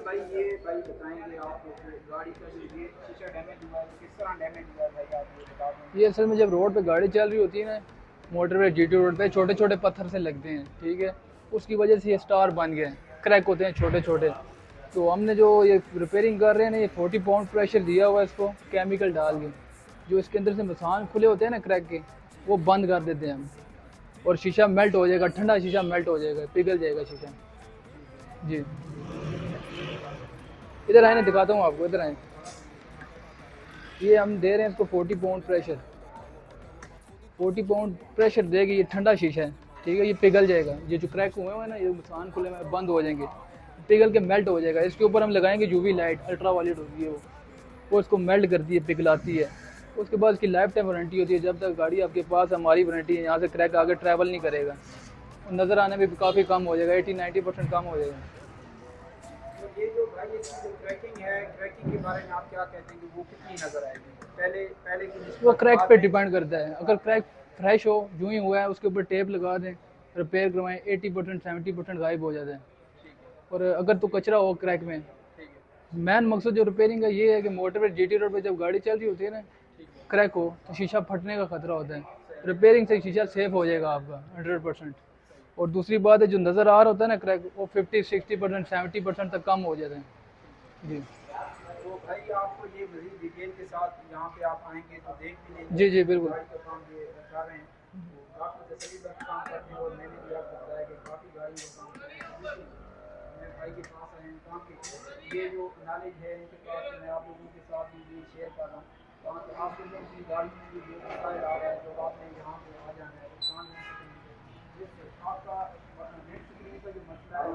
भाई ये भाई बताएंगे आप गाड़ी का जो ये शीशा डैमेज हुआ है किस तरह डैमेज हुआ है भाई आप ये बता दें। ये असल में जब रोड पे गाड़ी चल रही होती है ना, मोटरवे जीटी रोड पे छोटे छोटे पत्थर से लगते हैं, ठीक है। उसकी वजह से ये स्टार बन गए, क्रैक होते हैं छोटे छोटे। तो हमने जो ये रिपेयरिंग कर रहे हैं ना, ये 40 पाउंड प्रेशर दिया हुआ है इसको, केमिकल डाल के। जो इसके अंदर से मसान खुले होते हैं ना क्रैक के, वो बंद कर देते हैं हम। और शीशा मेल्ट हो जाएगा, ठंडा शीशा मेल्ट हो जाएगा, पिघल जाएगा शीशा। जी, इधर आए ना, दिखाता हूँ आपको, इधर आए। ये हम दे रहे हैं इसको 40 पाउंड प्रेशर। 40 पाउंड प्रेशर देगी, ये ठंडा शीशा है, ठीक है। ये पिघल जाएगा, ये जो क्रैक हुए हैं ना, ये मसान खुले में बंद हो जाएंगे, पिघल के मेल्ट हो जाएगा। इसके ऊपर हम लगाएंगे यूवी लाइट, अल्ट्रा वायलेट होती है वो इसको मेल्ट करती है, पिघलाती है। उसके बाद इसकी लाइफ टाइम वारंटी होती है, जब तक गाड़ी आपके पास, हमारी वारंटी है, यहाँ से क्रैक आगे ट्रैवल नहीं करेगा। नज़र आने में भी काफ़ी कम हो जाएगा, 80-90% कम हो जाएगा। तो ये जो भाई इसकी जो क्रैकिंग है, क्रैकिंग के बारे में आप क्या कहते हैं कि वो कितनी नजर आएगी पहले पहले की वो निस्बत क्रैक बाद पे में। डिपेंड करता है। अगर क्रैक फ्रेश हो, जो ही हुआ है, उसके ऊपर टेप लगा दें, रिपेयर करवाएं, 80% 70% गायब हो जाता है। ठीक है। और अगर तो कचरा हो क्रैक में, ठीक है। मेन मकसद जो रिपेयरिंग का ये है कि मोटर पे, जीटी रोड पे जब गाड़ी चल रही होती है ना, ठीक है। क्रैक हो तो शीशा फटने का खतरा होता है। सही। रिपेयरिंग से शीशा सेफ हो जाएगा आपका 100%। सही। और दूसरी बात है, जो नज़र आ रहा होता है ना क्रैक, वो 50-60% 70% तक कम हो जाता है। ठीक जी, है। तो भाई आपको ये मज़ीद डिटेल के साथ यहाँ पे आप आएंगे तो देख भी लेंगे जी, जी, जो बिल्कुल। गाड़ी का काम ये कर रहे हैं, तो काफ़ी तसल्ली बख्श काम करते हैं। और मैंने भी आपको बताया कि काफ़ी गाड़ी का काम करते हैं। तो बिल्कुल मैं भाई के पास आया हूँ ताकि ये जो नॉलेज है इनके पास मैं आप लोगों के साथ भी ये शेयर कर रहा हूँ, ताकि आप लोगों की गाड़ी में भी जो मसाइल आ रहा है, जो आपने यहाँ पे आ जाना है दुकान में जिससे आपका नेट स्क्रीन का जो मसला है